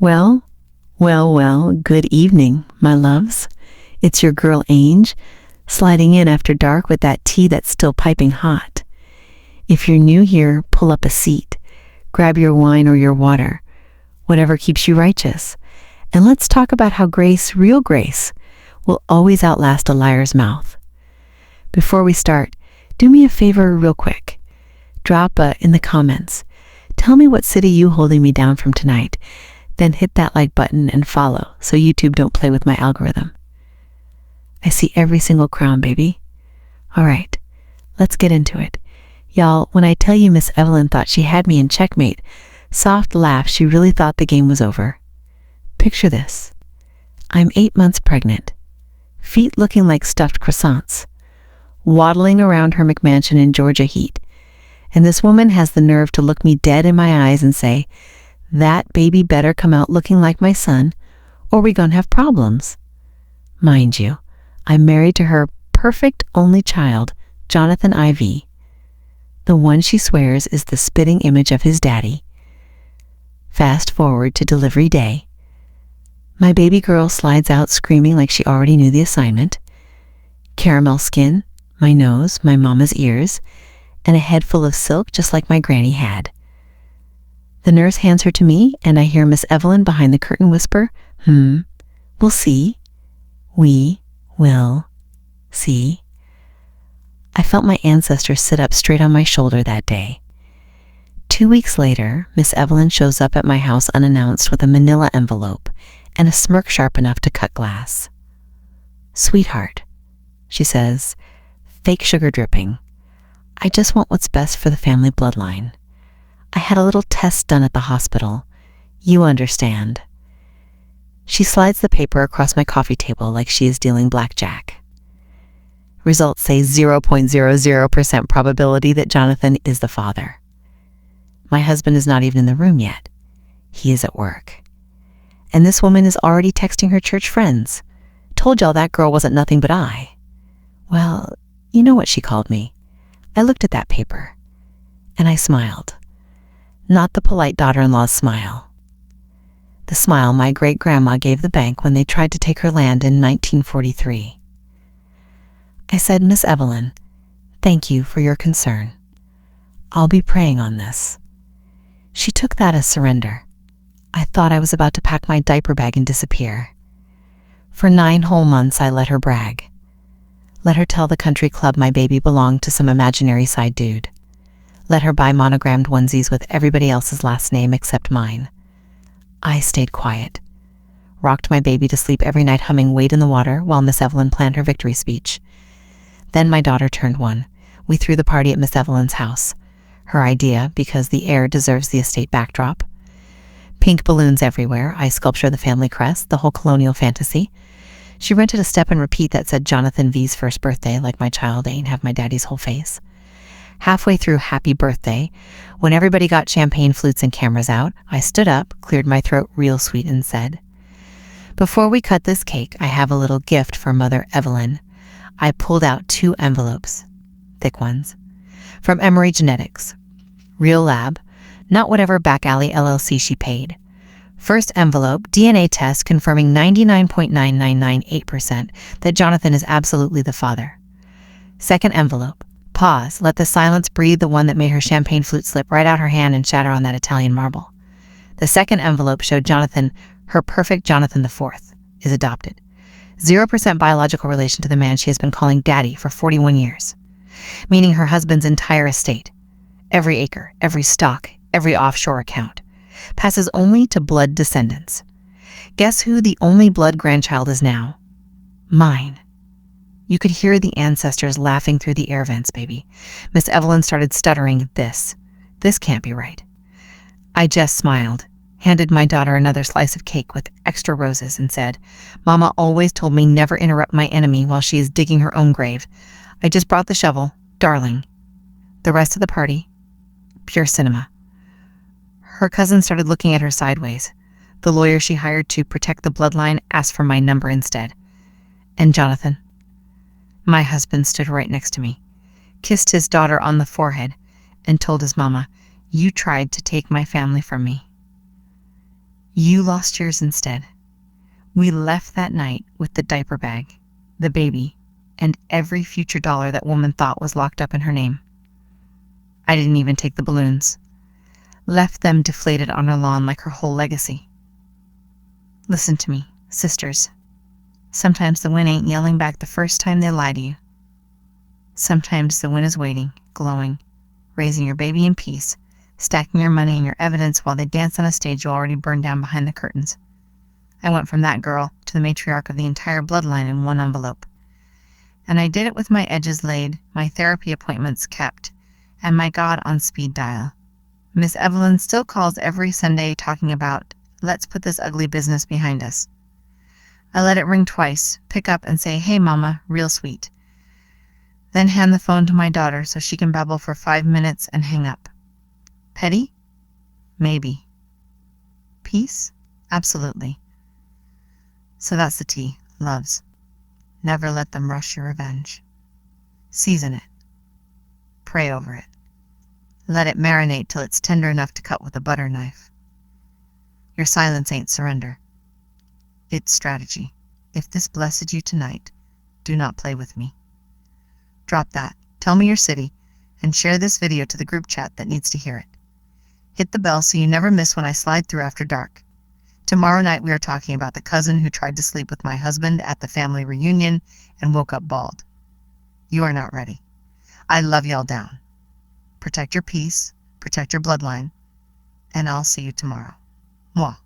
Well, well, good evening, my loves. It's your girl Ange, sliding in after dark with that tea that's still piping hot. If you're new here, pull up a seat, grab your wine or your water, whatever keeps you righteous, and let's talk about how grace, real grace, will always outlast a liar's mouth. Before we start, do me a favor real quick. Drop in the comments. Tell me what city you holding me down from tonight. Then hit that like button and follow so YouTube don't play with my algorithm. I see every single crown, baby. All right, let's get into it. Y'all, when I tell you Miss Evelyn thought she had me in checkmate, soft laugh, she really thought the game was over. Picture this. I'm 8 months pregnant, feet looking like stuffed croissants, waddling around her McMansion in Georgia heat, and this woman has the nerve to look me dead in my eyes and say, "That baby better come out looking like my son, or we gonna have problems." Mind you, I'm married to her perfect only child, Jonathan IV, the one she swears is the spitting image of his daddy. Fast forward to delivery day. My baby girl slides out screaming like she already knew the assignment. Caramel skin, my nose, my mama's ears, and a head full of silk just like my granny had. The nurse hands her to me, and I hear Miss Evelyn behind the curtain whisper, we'll see. We will see. I felt my ancestors sit up straight on my shoulder that day. 2 weeks later, Miss Evelyn shows up at my house unannounced with a manila envelope and a smirk sharp enough to cut glass. "Sweetheart," she says, fake sugar dripping, "I just want what's best for the family bloodline. I had a little test done at the hospital. You understand." She slides the paper across my coffee table like she is dealing blackjack. Results say 0.00% probability that Jonathan is the father. My husband is not even in the room yet. He is at work. And this woman is already texting her church friends. "Told y'all that girl wasn't nothing but I." Well, you know what she called me. I looked at that paper, and I smiled. Not the polite daughter-in-law's smile. The smile my great-grandma gave the bank when they tried to take her land in 1943. I said, "Miss Evelyn, thank you for your concern. I'll be praying on this." She took that as surrender. I thought I was about to pack my diaper bag and disappear. For 9 whole months, I let her brag. Let her tell the country club my baby belonged to some imaginary side dude. Let her buy monogrammed onesies with everybody else's last name except mine. I stayed quiet. Rocked my baby to sleep every night humming Wade in the Water while Miss Evelyn planned her victory speech. Then my daughter turned 1. We threw the party at Miss Evelyn's house. Her idea, because the heir deserves the estate backdrop. Pink balloons everywhere, I sculpture the family crest, the whole colonial fantasy. She rented a step and repeat that said Jonathan V's first birthday, like my child ain't have my daddy's whole face. Halfway through happy birthday, when everybody got champagne flutes and cameras out, I stood up, cleared my throat real sweet and said, "Before we cut this cake, I have a little gift for Mother Evelyn." I pulled out 2 envelopes, thick ones, from Emory Genetics. Real lab, not whatever back alley LLC she paid. First envelope, DNA test confirming 99.9998% that Jonathan is absolutely the father. Second envelope, pause, let the silence breathe, the one that made her champagne flute slip right out her hand and shatter on that Italian marble. The second envelope showed Jonathan, her perfect Jonathan IV, is adopted. 0% biological relation to the man she has been calling daddy for 41 years, meaning her husband's entire estate, every acre, every stock, every offshore account, passes only to blood descendants. Guess who the only blood grandchild is now? Mine. You could hear the ancestors laughing through the air vents, baby. Miss Evelyn started stuttering, This can't be right." I just smiled, handed my daughter another slice of cake with extra roses, and said, "Mama always told me never interrupt my enemy while she is digging her own grave. I just brought the shovel, darling." The rest of the party, pure cinema. Her cousin started looking at her sideways. The lawyer she hired to protect the bloodline asked for my number instead. And Jonathan, my husband, stood right next to me, kissed his daughter on the forehead, and told his mama, "You tried to take my family from me. You lost yours instead. We left that night with the diaper bag, the baby, and every future dollar that woman thought was locked up in her name. I didn't even take the balloons. Left them deflated on her lawn like her whole legacy. Listen to me, sisters. Sometimes the wind ain't yelling back the first time they lie to you. Sometimes the wind is waiting, glowing, raising your baby in peace, stacking your money and your evidence while they dance on a stage you already burned down behind the curtains. I went from that girl to the matriarch of the entire bloodline in one envelope. And I did it with my edges laid, my therapy appointments kept, and my God on speed dial. Miss Evelyn still calls every Sunday talking about, let's put this ugly business behind us. I let it ring twice, pick up and say, hey mama, real sweet. Then hand the phone to my daughter so she can babble for 5 minutes and hang up. Petty? Maybe. Peace? Absolutely. So that's the tea, loves. Never let them rush your revenge. Season it. Pray over it. Let it marinate till it's tender enough to cut with a butter knife. Your silence ain't surrender. It's strategy. If this blessed you tonight, do not play with me. Drop that, tell me your city, and share this video to the group chat that needs to hear it. Hit the bell so you never miss when I slide through after dark. Tomorrow night we are talking about the cousin who tried to sleep with my husband at the family reunion and woke up bald. You are not ready. I love y'all down. Protect your peace, protect your bloodline, and I'll see you tomorrow. Mwah.